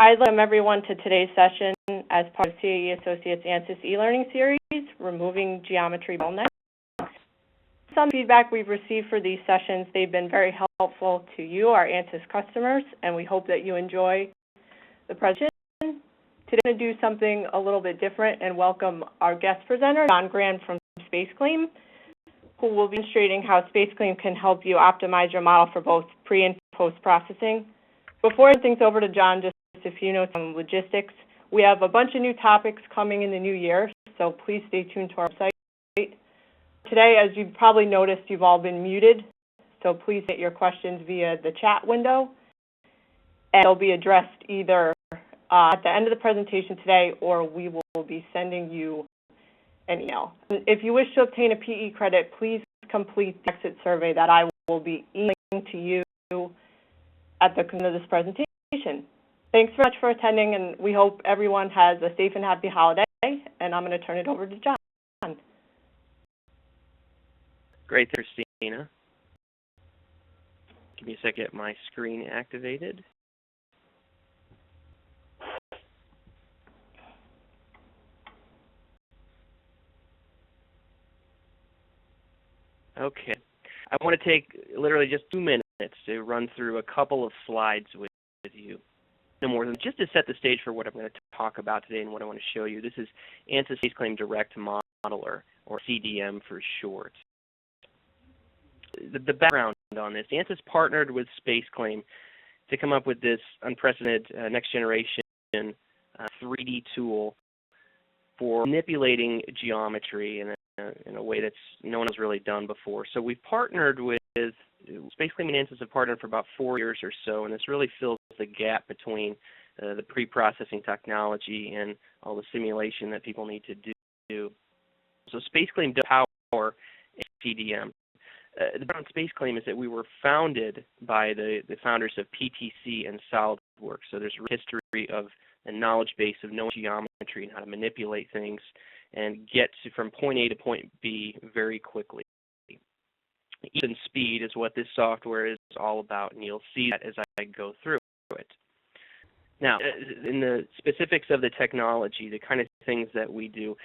I'd welcome everyone to today's session as part of CAE Associates ANSYS e-learning series, Removing Geometry Bottlenecks. Some feedback we've received for these sessions, they've been very helpful to you, our ANSYS customers, and we hope that you enjoy the presentation. Today we're going to do something a little bit different and welcome our guest presenter, John Grand from SpaceClaim, who will be demonstrating how SpaceClaim can help you optimize your model for both pre- and post-processing. Before I turn things over to John, just a few notes on logistics. We have a bunch of new topics coming in the new year, so please stay tuned to our website. Today, as you've probably noticed, you've all been muted, so please get your questions via the chat window, and they'll be addressed either at the end of the presentation today, or we will be sending you an email. If you wish to obtain a PE credit, please complete the exit survey that I will be emailing to you at the end of this presentation. Thanks very much for attending, and we hope everyone has a safe and happy holiday, and I'm going to turn it over to John. Great, Christina. Give me a second, get my screen activated. Okay, I want to take literally just 2 minutes to run through a couple of slides with you. No more than just to set the stage for what I'm going to talk about today and what I want to show you. This is ANSYS SpaceClaim Direct Modeler, or CDM for short. The background on this, ANSYS partnered with SpaceClaim to come up with this unprecedented next generation 3D tool for manipulating geometry in a way that's no one has really done before. So we've partnered with SpaceClaim and ANSYS have partnered for about 4 years or so, and this really fills the gap between the pre-processing technology and all the simulation that people need to do. So SpaceClaim does power CDM. The background on SpaceClaim is that we were founded by the founders of PTC and SolidWorks. So there's a history of a knowledge base of knowing geometry and how to manipulate things and get from point A to point B very quickly. Ease and speed is what this software is all about, and you'll see that as I go through it. Now, in the specifics of the technology, the kind of things that we do,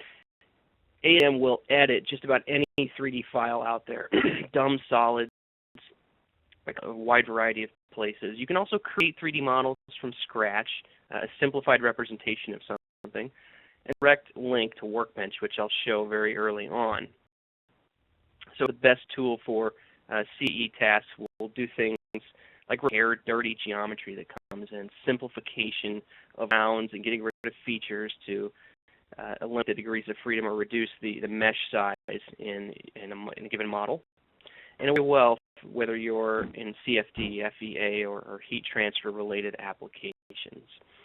AM will edit just about any 3D file out there, dumb solids, like a wide variety of places. You can also create 3D models from scratch, a simplified representation of something, and direct link to Workbench, which I'll show very early on. So the best tool for CE tasks will do things like repair dirty geometry that comes in, simplification of bounds and getting rid of features to limit the degrees of freedom or reduce the mesh size in a given model. And it will well whether you're in CFD, FEA, or heat transfer related applications.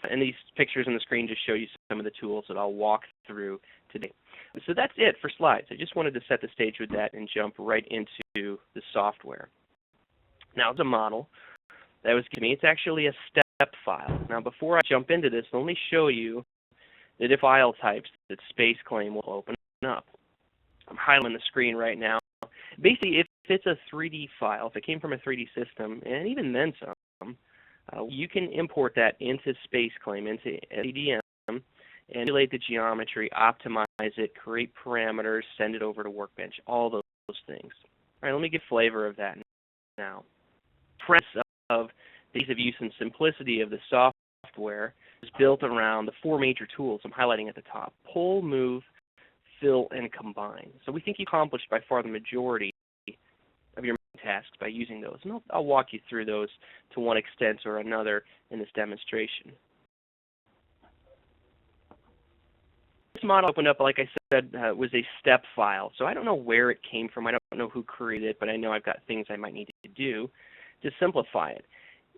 And these pictures on the screen just show you some of the tools that I'll walk through today. So that's it for slides. I just wanted to set the stage with that and jump right into the software. Now, it's a model that was given me. It's actually a step file. Now, before I jump into this, let me show you the different file types that SpaceClaim will open up. I'm highlighting the screen right now. Basically, if it's a 3D file, if it came from a 3D system, and even then some, you can import that into SpaceClaim, into CDM, and manipulate the geometry, optimize it, create parameters, send it over to Workbench, all those things. All right, let me get a flavor of that now. The premise of the ease of use and simplicity of the software is built around the 4 major tools I'm highlighting at the top: pull, move, fill, and combine. So we think you accomplished by far the majority of your tasks by using those. And I'll walk you through those to one extent or another in this demonstration. This model opened up, like I said, was a step file. So I don't know where it came from. I don't know who created it, but I know I've got things I might need to do to simplify it.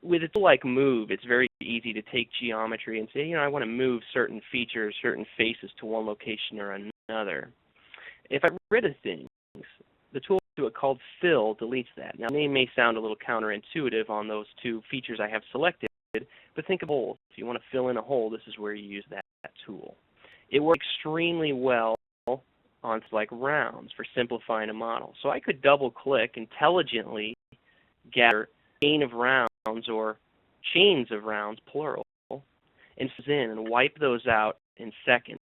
With a tool like Move, it's very easy to take geometry and say, I want to move certain features, certain faces to one location or another. If I get rid of things, the tool called Fill deletes that. Now, the name may sound a little counterintuitive on those 2 features I have selected, but think of holes. If you want to fill in a hole, this is where you use that tool. It works extremely well on like rounds for simplifying a model. So I could double-click, intelligently gather a chain of rounds or chains of rounds, plural, and fills in and wipe those out in seconds.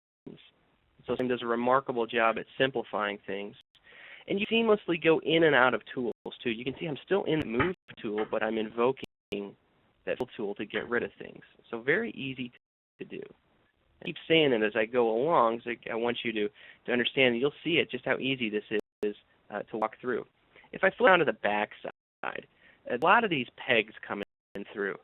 So Sim does a remarkable job at simplifying things. And you seamlessly go in and out of tools too. You can see I'm still in the Move tool, but I'm invoking that Fill tool to get rid of things. So very easy to do. I keep saying it as I go along, so I want you to understand. You'll see it, just how easy this is to walk through. If I flip down to the back side, a lot of these pegs come in through.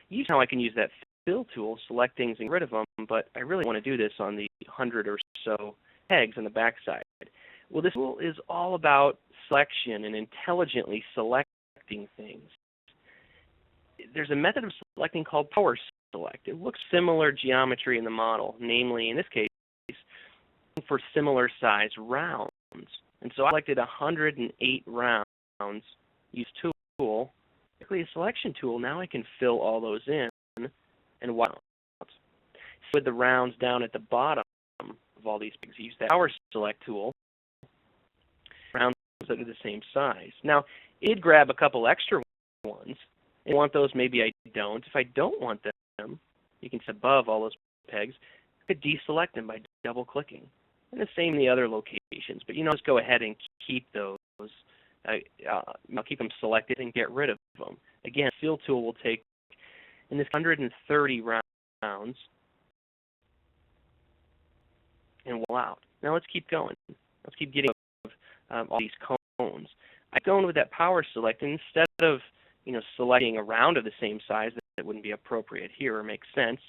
Usually how I can use that Fill tool, select things and get rid of them, but I really want to do this on the 100 or so pegs on the back side. Well, this tool is all about selection and intelligently selecting things. There's a method of selecting called power select. It looks similar geometry in the model, namely, in this case, for similar size rounds. And so I selected 108 rounds, use tool, quickly a selection tool. Now I can fill all those in and wipe out. With the rounds down at the bottom of all these pegs, use that power select tool. Rounds that are the same size. Now, it'd grab a couple extra ones. If I want those, maybe I don't. If I don't want them, you can see above all those pegs, I could deselect them by double-clicking. And the same in the other locations. But just go ahead and keep those. I'll keep them selected and get rid of them. Again, Fill tool will take, in this 130 rounds, and we'll out. Now let's keep going. Let's keep getting all these cones. I've gone with that power select, and instead of selecting a round of the same size that wouldn't be appropriate here or make sense,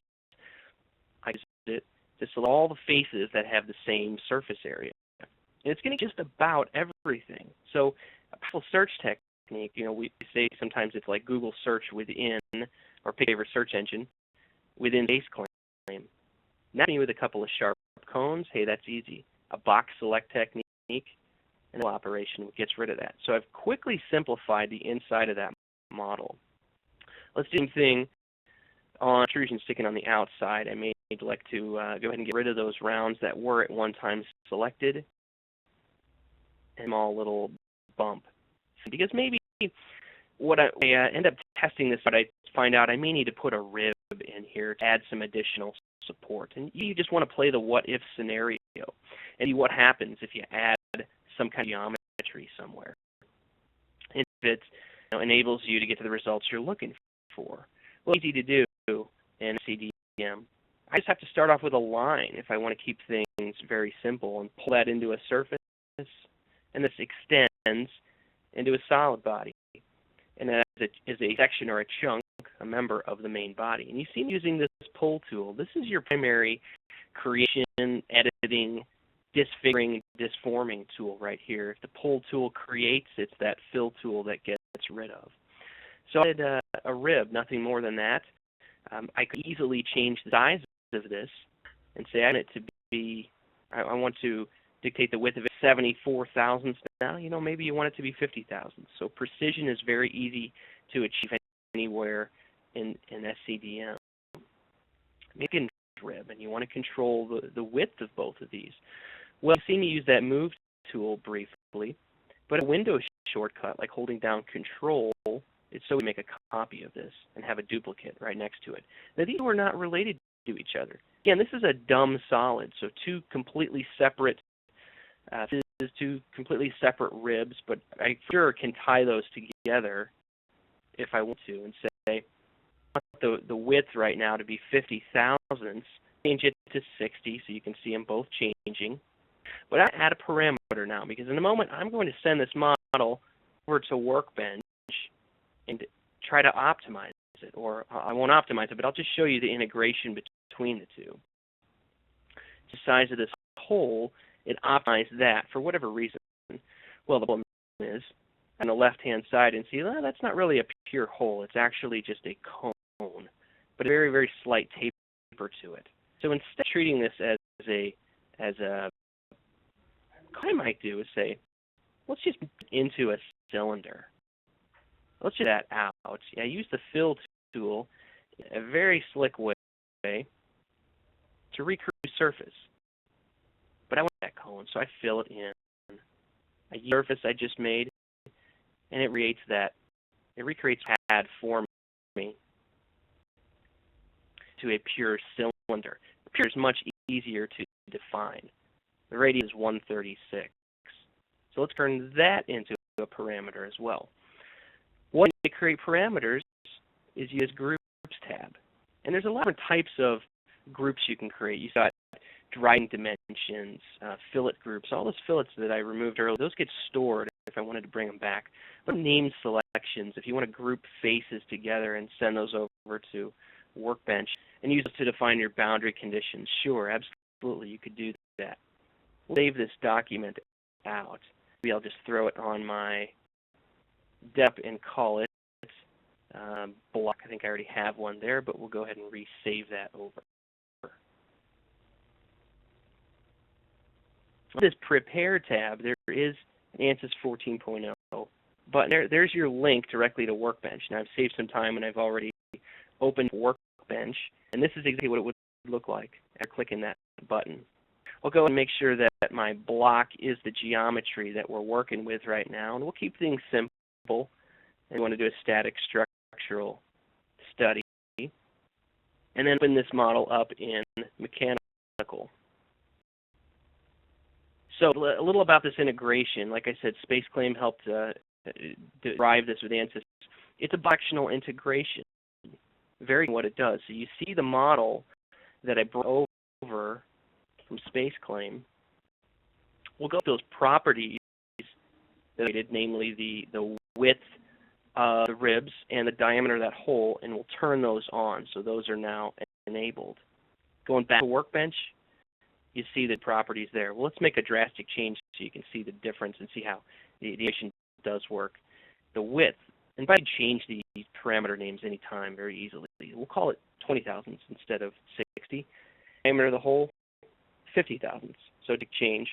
I use it to select all the faces that have the same surface area. And it's getting just about everything. So a powerful search technique, we say sometimes it's like Google search within, or pick your favorite search engine, within Space Claim. Now with a couple of sharp cones, hey, that's easy. A box select technique, and the operation gets rid of that. So I've quickly simplified the inside of that model. Let's do the same thing on intrusion sticking on the outside. I may like to go ahead and get rid of those rounds that were at one time selected, and a small little bump. Because maybe what I end up testing this, but I find out I may need to put a rib in here to add some additional support. And you just want to play the what-if scenario and see what happens if you add some kind of geometry somewhere. And if it enables you to get to the results you're looking for. Well, easy to do in CDM. I just have to start off with a line if I want to keep things very simple and pull that into a surface, and this extends into a solid body. And that is a section or a chunk, a member of the main body. And you see me using this pull tool. This is your primary creation, editing, disfiguring, disforming tool right here. If the pull tool creates, it's that Fill tool that gets rid of. So I did a rib, nothing more than that. I could easily change the size of this and say I want it to be, I want to dictate the width of it 74 thousandths now. Maybe you want it to be 50 thousandths. So precision is very easy to achieve anywhere in SCDM. Maybe a rib, and you want to control the width of both of these. Well, you see me use that Move tool briefly, but a window shortcut, like holding down Control, is so we make a copy of this and have a duplicate right next to it. Now, these are not related to each other. Again, this is a dumb solid, so two completely separate ribs, but I sure can tie those together if I want to and say, I want the width right now to be 50 thousandths, change it to 60 so you can see them both changing. But I add a parameter now, because in a moment I'm going to send this model over to Workbench and try to optimize it. Or I won't optimize it, but I'll just show you the integration between the two. The size of this hole, it optimized that for whatever reason. Well, the problem is on the left-hand side and see, well, that's not really a pure hole. It's actually just a cone, but a very, very slight taper to it. So instead of treating this as a what I might do is say, let's just into a cylinder. Let's just that out. I use the Fill tool in a very slick way to recreate the surface. But I want that cone, so I fill it in. A surface I just made, and it recreates that. It recreates pad for me. to a pure cylinder. Pure is much easier to define. The radius is 136. So let's turn that into a parameter as well. One way to create parameters is use Groups tab. And there's a lot of different types of groups you can create. You've got driving dimensions, fillet groups. All those fillets that I removed earlier, those get stored if I wanted to bring them back. But name selections, if you want to group faces together and send those over to Workbench and use those to define your boundary conditions, sure, absolutely, you could do that. We'll save this document out. Maybe I'll just throw it on my dep and call it block. I think I already have one there, but we'll go ahead and resave that over. On this Prepare tab, there is an ANSYS 14.0 button. There's your link directly to Workbench. Now, I've saved some time, and I've already opened Workbench, and this is exactly what it would look like after clicking that button. I'll go and make sure that my block is the geometry that we're working with right now, and we'll keep things simple. And we want to do a static structural study, and then open this model up in mechanical. So a little about this integration. Like I said, SpaceClaim helped derive this with ANSYS. It's a bidirectional integration. Very what it does. So you see the model that I brought over from SpaceClaim. We'll go with those properties that I did, namely the width of the ribs and the diameter of that hole, and we'll turn those on. So those are now enabled. Going back to Workbench, you see the properties there. Well, let's make a drastic change so you can see the difference and see how the integration does work. The width, and by change these parameter names anytime very easily. We'll call it 20 thousandths instead of 60. Diameter of the hole, 50 thousandths. So to change,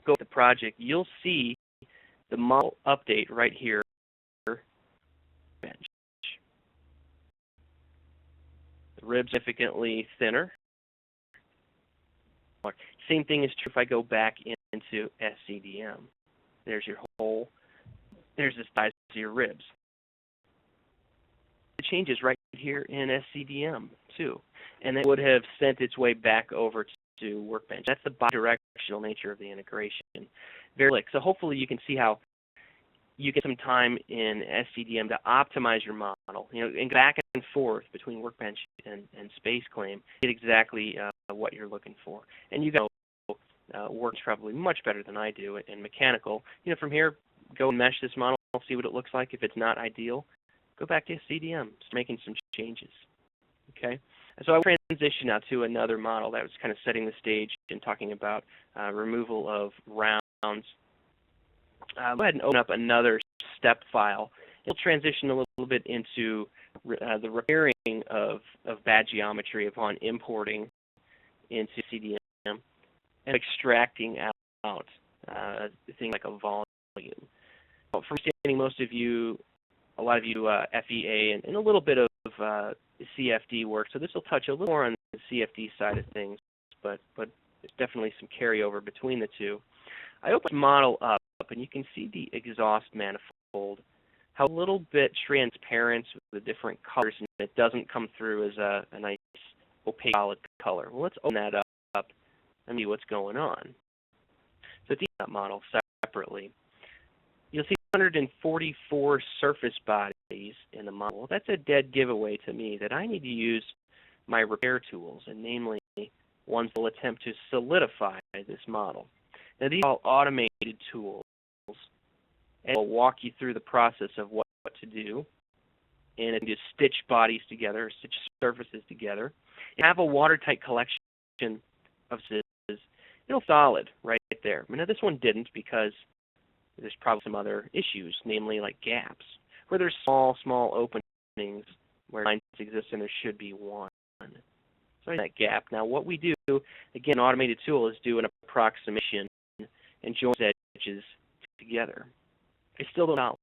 go with the project, you'll see the model update right here. Bench. The ribs significantly thinner. Same thing is true if I go back into SCDM. There's your hole. There's the size of your ribs. It changes right here in SCDM too, and it would have sent its way back over to Workbench. That's the bidirectional nature of the integration. Very slick. So hopefully you can see how you get some time in SCDM to optimize your model, and back and forth between Workbench and SpaceClaim, get exactly what you're looking for. And you guys works probably much better than I do in mechanical. From here, go and mesh this model, see what it looks like. If it's not ideal, go back to SCDM, start making some changes. Okay. So I will transition now to another model that was kind of setting the stage and talking about removal of rounds. Go ahead and open up another step file. It'll transition a little bit into the repairing of bad geometry upon importing into CDM and extracting out things like a volume. From understanding, a lot of you FEA and a little bit of CFD work, so this will touch a little more on the CFD side of things, but there's definitely some carryover between the two. I opened the model up, and you can see the exhaust manifold, how a little bit transparent with the different colors, and it doesn't come through as a nice opaque solid color. Well, let's open that up and see what's going on. So at the model separately, you'll see 144 surface bodies in the model. That's a dead giveaway to me that I need to use my repair tools, and namely ones that will attempt to solidify this model. Now, these are all automated tools, and will walk you through the process of what to do, and it can just stitch bodies together, stitch surfaces together. You have a watertight collection of surfaces. It'll solid right there. Now, this one didn't because there's probably some other issues, namely like gaps, where there's small openings where lines exist and there should be one. So that gap. Now, what we do, again, an automated tool, is do an approximation and join edges together. I still don't know.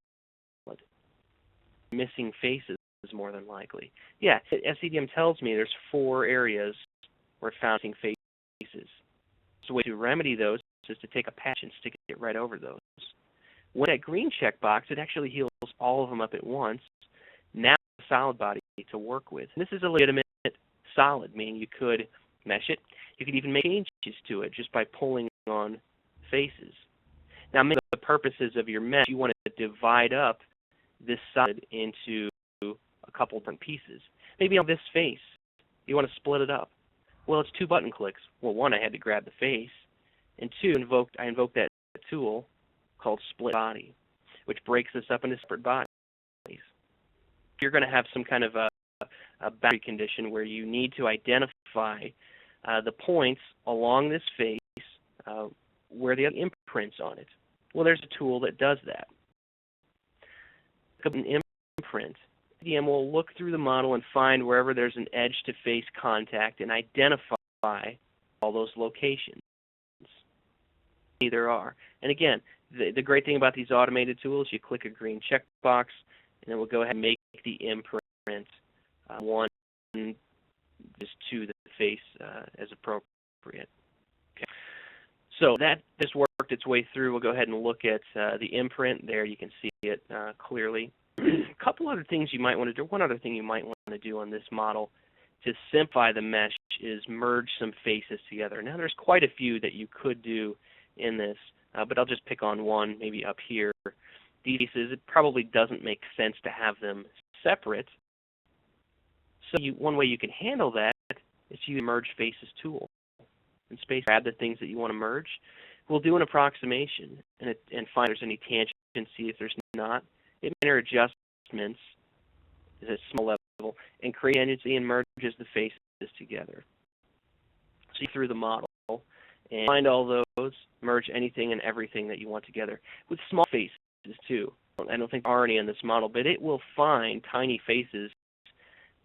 Missing faces is more than likely. Yeah, SCDM tells me there's 4 areas where it's found missing faces. So the way to remedy those is to take a patch and stick it right over those. When that green checkbox, it actually heals all of them up at once. Now solid body to work with. And this is a legitimate solid, meaning you could mesh it. You could even make changes to it just by pulling on faces. Now, maybe for the purposes of your mesh, you want to divide up this solid into a couple different pieces. Maybe on this face, you want to split it up. Well, it's 2 button clicks. Well, 1, I had to grab the face, and 2, I invoked that tool called Split Body, which breaks this up into separate bodies. You're going to have some kind of a boundary condition where you need to identify the points along this face where the imprints on it. Well, there's a tool that does that. An imprint. DM will look through the model and find wherever there's an edge-to-face contact and identify all those locations. There are. And again, the great thing about these automated tools, you click a green checkbox, and it will go ahead and make the imprint one just to the face as appropriate. Okay. So that just worked its way through. We'll go ahead and look at the imprint. There you can see it clearly. A couple other things you might want to do. One other thing you might want to do on this model to simplify the mesh is merge some faces together. Now there's quite a few that you could do in this, but I'll just pick on one, maybe up here. These faces, it probably doesn't make sense to have them separate. So one way you can handle that is to use the Merge Faces tool. In space, grab the things that you want to merge. We'll do an approximation and find if there's any tangents, see if there's not. It minor adjustments at a small level and create tendency and merges the faces together. So you through the model and find all those, merge anything and everything that you want together. With small faces too. I don't think there are any in this model, but it will find tiny faces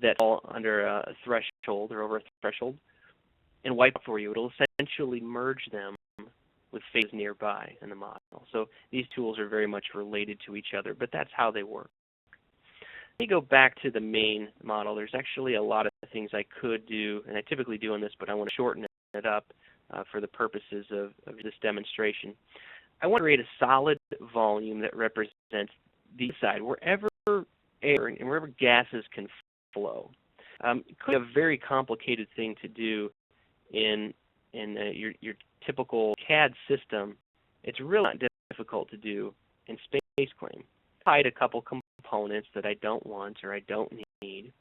that fall under a threshold or over a threshold and wipe for you. It'll essentially merge them with faces nearby in the model. So these tools are very much related to each other, but that's how they work. Let me go back to the main model. There's actually a lot of things I could do, and I typically do on this, but I want to shorten it up for the purposes of this demonstration. I want to create a solid volume that represents the inside, wherever air and wherever gases can flow. It could be a very complicated thing to do in your typical CAD system. It's really not difficult to do in SpaceClaim. I hide a couple components that I don't want or I don't need.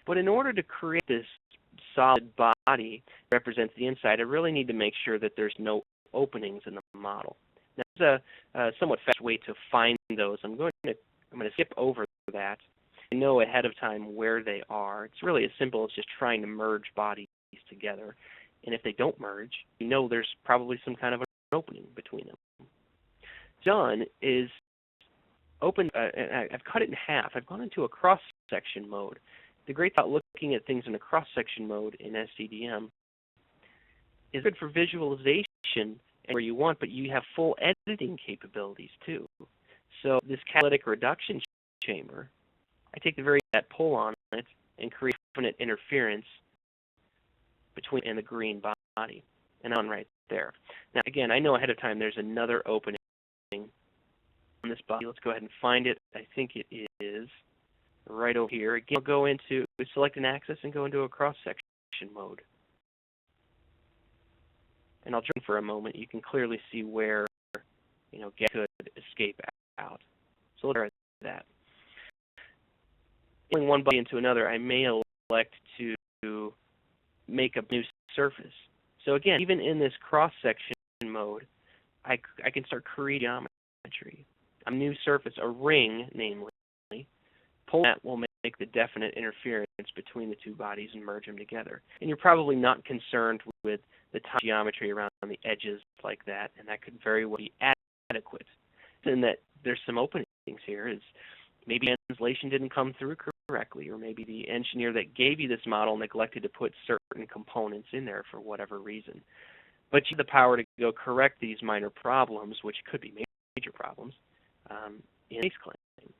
But in order to create this solid body that represents the inside, I really need to make sure that there's no openings in the model. Now, there's a somewhat fast way to find those. I'm going to skip over that. I know ahead of time where they are. It's really as simple as just trying to merge bodies together. And if they don't merge, you know there's probably some kind of an opening between them. Done is open. I've cut it in half. I've gone into a cross-section mode. The great thing about looking at things in a cross-section mode in SCDM is good for visualization where you want, but you have full editing capabilities too. So this catalytic reduction chamber, I take that pull on it and create infinite interference between and the green body, and on right there. Now again, I know ahead of time there's another opening on this body. Let's go ahead and find it. I think it is right over here. Again, I'll go into, select an axis and go into a cross-section mode. And I'll jump for a moment. You can clearly see where gas could escape out. So look at that. Pulling one body into another, I may elect to make a new surface. So again, even in this cross-section mode, I can start creating geometry. A new surface, a ring, namely. Pull that will make the definite interference between the two bodies and merge them together. And you're probably not concerned with the geometry around the edges like that, and that could very well be adequate. And that there's some openings here is maybe translation didn't come through correctly, or maybe the engineer that gave you this model neglected to put certain components in there for whatever reason. But you have the power to go correct these minor problems, which could be major problems, in SpaceClaim.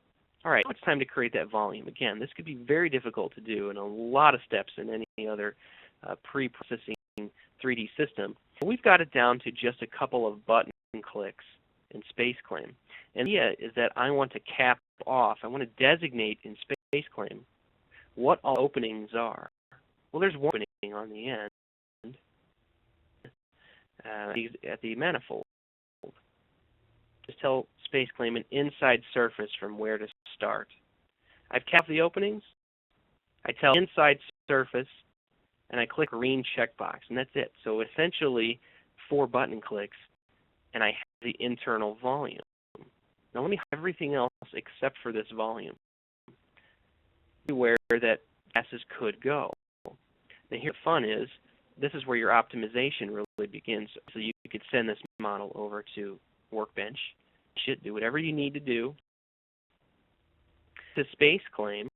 All right, now it's time to create that volume. Again, this could be very difficult to do and a lot of steps in any other pre-processing 3D system. We've got it down to just a couple of button clicks in SpaceClaim. And the idea is that I want to cap off, I want to designate in SpaceClaim what all openings are. Well, there's one opening on the end at the manifold. Just tell SpaceClaim an inside surface from where to start. I've capped the openings. I tell inside surface, and I click green checkbox, and that's it. So essentially, 4 button clicks, and I have the internal volume. Now let me have everything else except for this volume. Where that gases could go. Now here the fun is, this is where your optimization really begins. So you could send this model over to Workbench, do whatever you need to do to SpaceClaim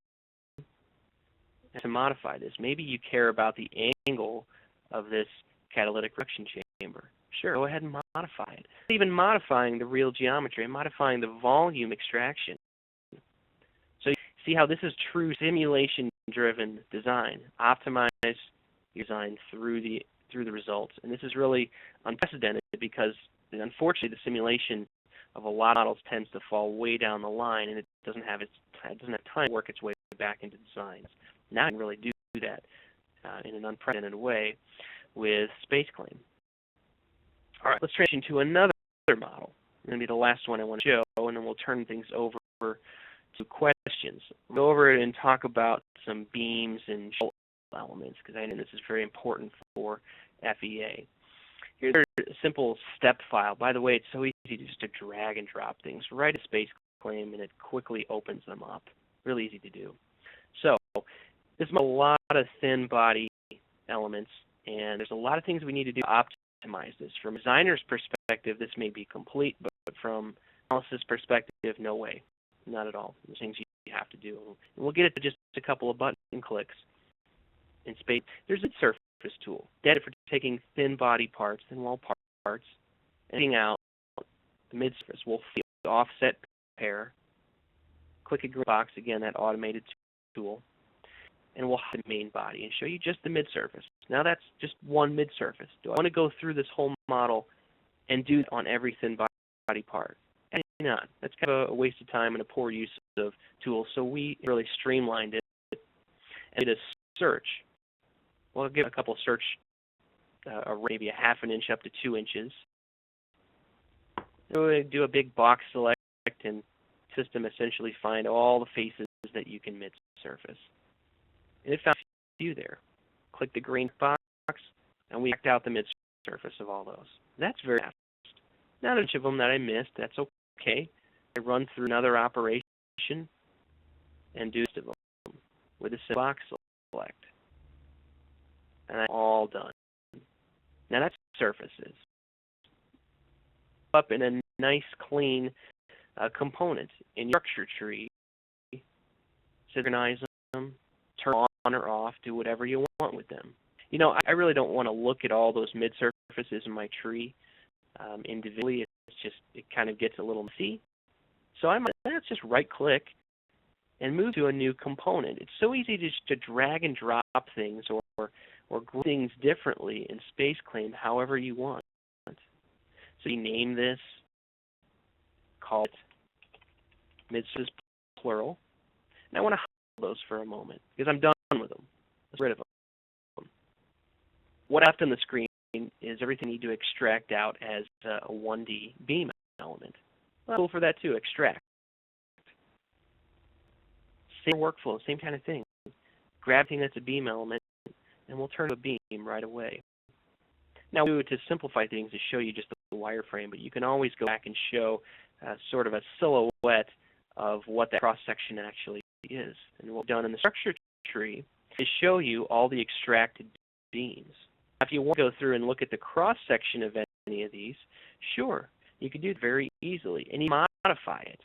to modify this. Maybe you care about the angle of this catalytic reduction chamber. Sure, go ahead and modify it. Even modifying the real geometry, I'm modifying the volume extraction. So you see how this is true simulation-driven design. Optimize your design through the results, and this is really unprecedented because unfortunately the simulation of a lot of models tends to fall way down the line, and it doesn't have time to work its way back into designs. Now you can really do that in an unprecedented way with SpaceClaim. All right, let's transition to another model. It's going to be the last one I want to show, and then we'll turn things over to questions. We'll go over it and talk about some beams and elements, because I know this is very important for FEA. Here's a simple step file. By the way, it's so easy just to drag and drop things right at SpaceClaim, and it quickly opens them up. Really easy to do. So this is a lot of thin body elements, and there's a lot of things we need to do to optimize this. From a designer's perspective, this may be complete, but from analysis perspective, no way. Not at all. There's things you have to do. And we'll get it to just a couple of button clicks. In Space, there's a surface tool, dedicated for taking thin body parts, thin wall parts, and taking out the mid-surface. We'll fill the offset pair, click a green box, again, that automated tool, and we'll hide the main body and show you just the mid-surface. Now that's just one mid-surface. Do I want to go through this whole model and do it on every thin body part? And not. That's kind of a waste of time and a poor use of tools, so we really streamlined it and did a search. We'll give a couple search, maybe a half an inch up to 2 inches. We'll do a big box select, and system essentially find all the faces that you can mid-surface. And it found a few there. Click the green box, and we checked out the mid-surface of all those. That's very fast. Not a bunch of them that I missed. That's okay. I run through another operation and do the rest of them with a box select. And I'm all done. Now that's surfaces. Up in a nice, clean component in your structure tree. Synchronize them, turn on or off, do whatever you want with them. You know, I really don't want to look at all those mid-surfaces in my tree individually. It kind of gets a little messy. So let's just right-click and move to a new component. It's so easy just to drag and drop things or group things differently in SpaceClaim however you want. So you name this, call it mid-surface plural. And I want to hide those for a moment because I'm done with them. Let's get rid of them. What left on the screen is everything you need to extract out as a 1D beam element. Well, cool for that too, extract. Same workflow, same kind of thing. Grab something that's a beam element, and we'll turn to a beam right away. Now, to simplify things, to show you just the wireframe, but you can always go back and show sort of a silhouette of what that cross-section actually is. And what we've done in the structure tree is show you all the extracted beams. If you want to go through and look at the cross-section of any of these, sure, you can do it very easily, and you modify it.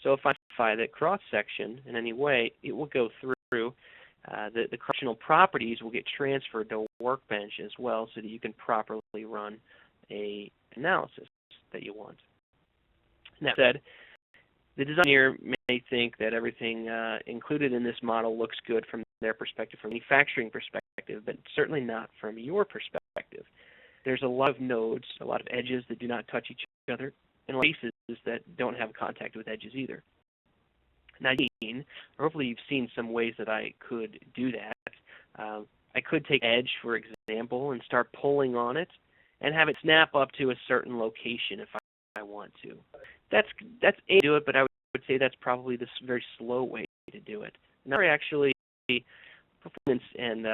So if I modify that cross-section in any way, it will go through. The cross-sectional properties will get transferred to Workbench as well so that you can properly run an analysis that you want. That said, the designer may think that everything included in this model looks good from their perspective, from a manufacturing perspective, but certainly not from your perspective. There's a lot of nodes, a lot of edges that do not touch each other, and faces that don't have contact with edges either. Now, hopefully you've seen some ways that I could do that. I could take edge, for example, and start pulling on it and have it snap up to a certain location if I want to. That's a way to do it, but I would say that's probably the very slow way to do it. Now I actually performance and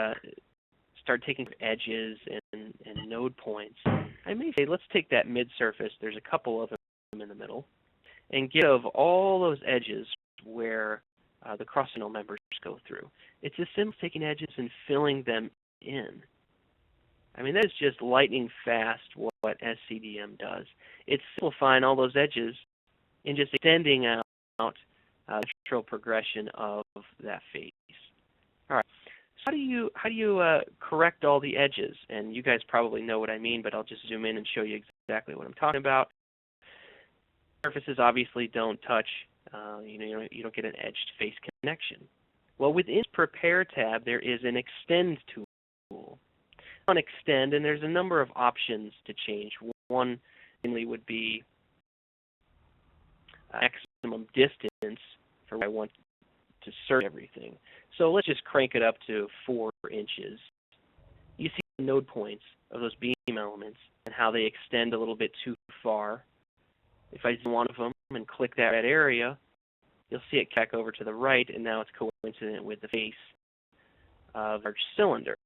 start taking edges and node points. I may say, let's take that mid-surface. There's a couple of them in the middle, and get of all those edges where the cross-signal members go through. It's as simple as taking edges and filling them in. I mean, that is just lightning fast what SCDM does. It's simplifying all those edges and just extending out the natural progression of that face. All right. So how do you correct all the edges? And you guys probably know what I mean, but I'll just zoom in and show you exactly what I'm talking about. Surfaces obviously don't touch. You don't get an edged face connection. Well, within Prepare tab, there is an Extend tool. On Extend, and there's a number of options to change. One mainly would be maximum distance for where I want to search everything. So let's just crank it up to 4 inches. You see the node points of those beam elements and how they extend a little bit too far. If I zoom one of them and click that area, you'll see it back over to the right, and now it's coincident with the face of our cylinder.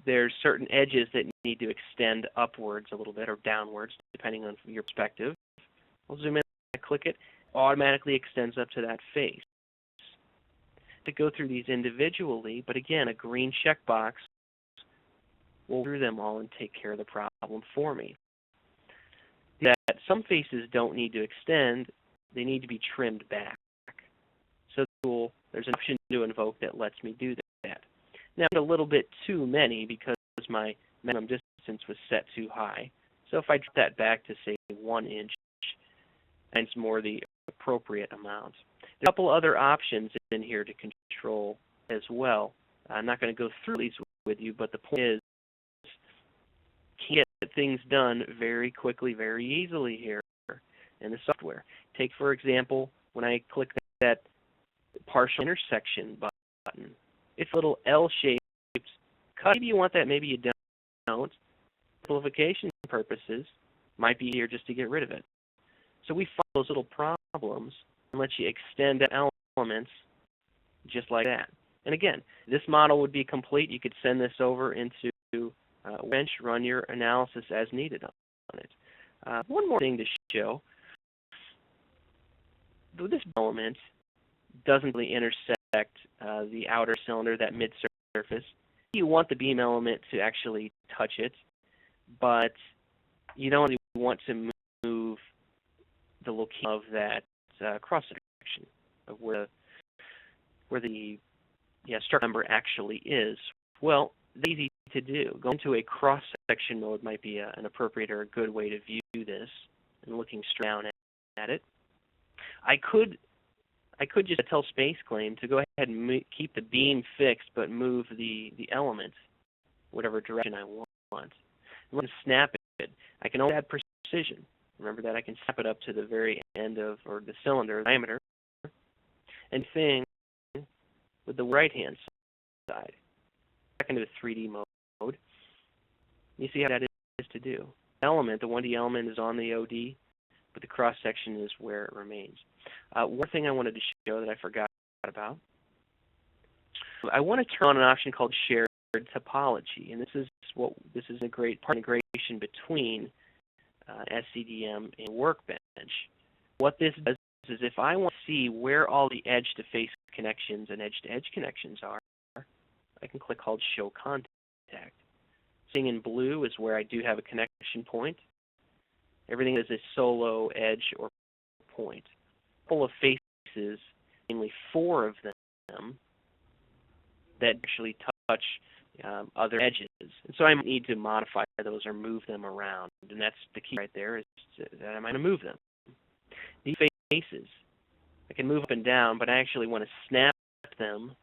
There's certain edges that need to extend upwards a little bit or downwards, depending on your perspective. I'll zoom in and click it. Automatically extends up to that face. To go through these individually, but again, a green checkbox will go through them all and take care of the problem for me. That some faces don't need to extend, they need to be trimmed back. So there's an option to invoke that lets me do that. Now, a little bit too many because my minimum distance was set too high. So if I drop that back to, say, 1 inch, that's more the appropriate amount. There's a couple other options in here to control as well. I'm not going to go through these with you, but the point is, you can get things done very quickly, very easily here in the software. Take, for example, when I click that partial intersection button, it's a little L-shaped cut. Maybe you want that, maybe you don't. Simplification purposes, might be easier just to get rid of it. So we follow those little problems and let you extend elements just like that. And again, this model would be complete. You could send this over into Bench, run your analysis as needed on it. One more thing to show. This element doesn't really intersect the outer cylinder, that mid-surface. You want the beam element to actually touch it, but you don't really want to move the location of that cross-section of where the structure member actually is. Well, that's easy to do. Going to a cross-section mode might be an appropriate or a good way to view this, and looking straight down at it. I could just tell Space Claim to go ahead and keep the beam fixed, but move the element whatever direction I want. I'm going to snap it. I can only add precision. Remember that I can snap it up to the very end of, or the cylinder diameter. And thing with the right-hand side. Back into the 3D mode. You see how that is to do. Element, the 1D element is on the OD, but the cross-section is where it remains. One thing I wanted to show that I forgot about. I want to turn on an option called Shared Topology, and this is a great part of integration between SCDM and Workbench. What this does is if I want to see where all the edge-to-face connections and edge-to-edge connections are, I can click called Show Contact. Seeing in blue is where I do have a connection point. Everything is a solo edge or point. Full of faces, mainly 4 of them, that actually touch other edges. And so I might need to modify those or move them around. And that's the key right there, is that I'm going to move them. These faces, I can move up and down, but I actually want to snap them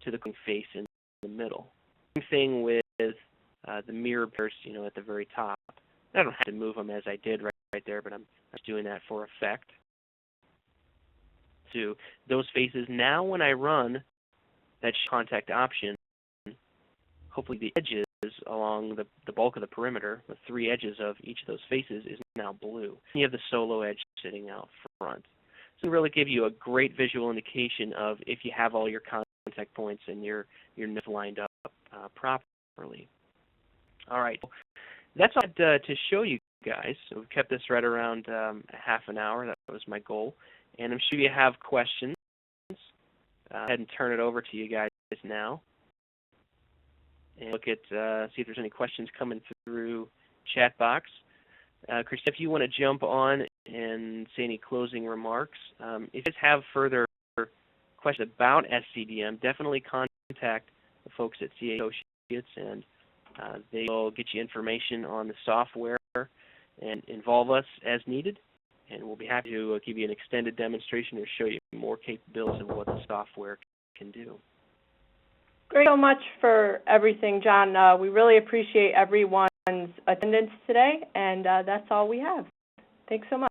to the face in the middle. Same thing with the mirror pairs, at the very top. I don't have to move them as I did right right there, but I'm just doing that for effect. To those faces, now when I run that contact option, hopefully the edges along the bulk of the perimeter, the three edges of each of those faces, is now blue. You have the solo edge sitting out front. So it'll really give you a great visual indication of if you have all your contact points and your nodes lined up properly. All right, that's all I had to show you guys. So we've kept this right around half an hour. That was my goal. And I'm sure you have questions. Go ahead and turn it over to you guys now. And look at, see if there's any questions coming through chat box. Chris, if you want to jump on and say any closing remarks. If you guys have further questions about SCDM, definitely contact the folks at CAE Associates, and they will get you information on the software and involve us as needed. And we'll be happy to give you an extended demonstration or show you more capabilities of what the software can do. Great so much for everything, John. We really appreciate everyone's attendance today, and that's all we have. Thanks so much.